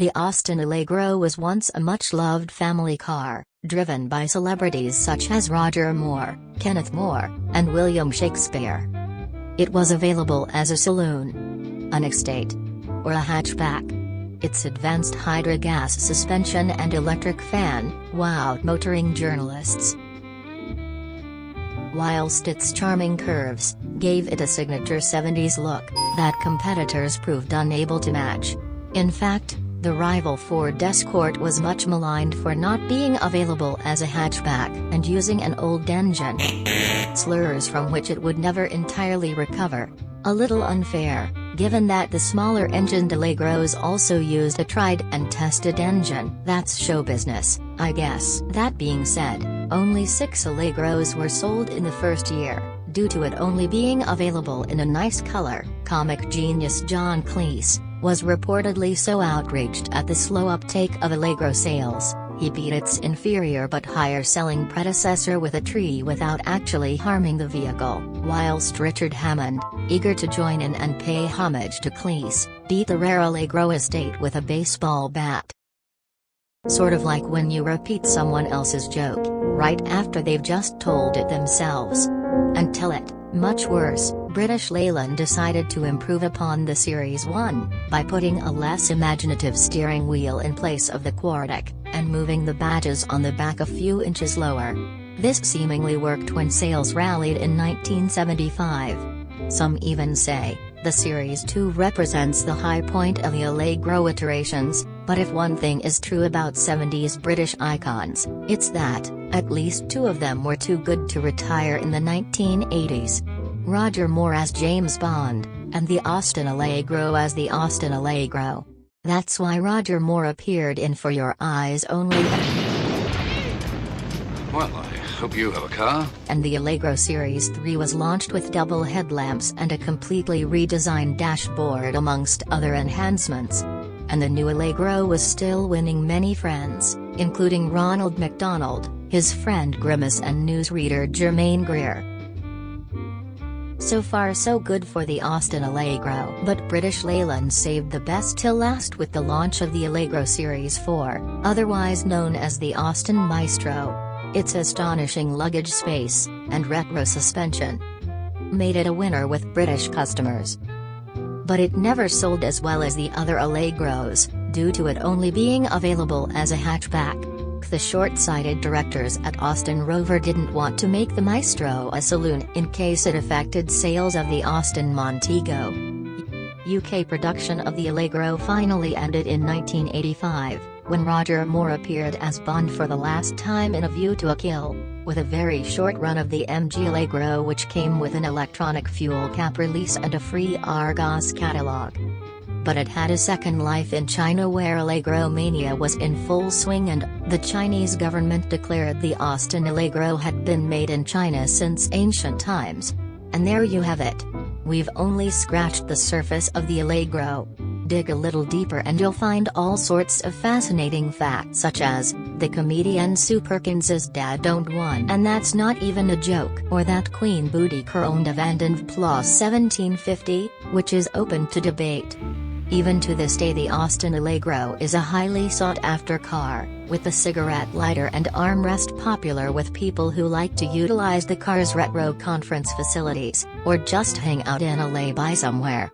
The Austin Allegro was once a much-loved family car, driven by celebrities such as Roger Moore, Kenneth Moore, and William Shakespeare. It was available as a saloon, an estate, or a hatchback. Its advanced hydro-gas suspension and electric fan wowed motoring journalists, whilst its charming curves gave it a signature 70s look that competitors proved unable to match. In fact, the rival Ford Escort was much maligned for not being available as a hatchback and using an old engine, slurs from which it would never entirely recover. A little unfair, given that the smaller-engined Allegros also used a tried and tested engine. That's show business, I guess. That being said, only 6 Allegros were sold in the first year, due to it only being available in a nice color. Comic genius John Cleese was reportedly so outraged at the slow uptake of Allegro sales, he beat its inferior but higher-selling predecessor with a tree without actually harming the vehicle, whilst Richard Hammond, eager to join in and pay homage to Cleese, beat the rare Allegro estate with a baseball bat. Sort of like when you repeat someone else's joke, right after they've just told it themselves. And tell it. Much worse, British Leyland decided to improve upon the Series 1, by putting a less imaginative steering wheel in place of the Quartic, and moving the badges on the back a few inches lower. This seemingly worked when sales rallied in 1975. Some even say, the Series 2 represents the high point of the Allegro iterations, but if one thing is true about 70s British icons, it's that, at least 2 of them were too good to retire in the 1980s. Roger Moore as James Bond, and the Austin Allegro as the Austin Allegro. That's why Roger Moore appeared in For Your Eyes Only. Well, I hope you have a car. And the Allegro Series 3 was launched with double headlamps and a completely redesigned dashboard amongst other enhancements. And the new Allegro was still winning many friends, including Ronald McDonald, his friend Grimace and newsreader Germaine Greer. So far so good for the Austin Allegro, but British Leyland saved the best till last with the launch of the Allegro Series 4, otherwise known as the Austin Maestro. Its astonishing luggage space, and retro suspension, made it a winner with British customers. But it never sold as well as the other Allegros, due to it only being available as a hatchback. The short-sighted directors at Austin Rover didn't want to make the Maestro a saloon in case it affected sales of the Austin Montego. UK production of the Allegro finally ended in 1985, when Roger Moore appeared as Bond for the last time in A View to a Kill, with a very short run of the MG Allegro which came with an electronic fuel cap release and a free Argos catalogue. But it had a second life in China where Allegro mania was in full swing and the Chinese government declared the Austin Allegro had been made in China since ancient times. And there you have it. We've only scratched the surface of the Allegro. Dig a little deeper and you'll find all sorts of fascinating facts such as, the comedian Sue Perkins's dad owned one and that's not even a joke, or that Queen Boudica owned a Van den Plas 1750, which is open to debate. Even to this day the Austin Allegro is a highly sought-after car, with the cigarette lighter and armrest popular with people who like to utilize the car's retro conference facilities, or just hang out in a lay-by somewhere.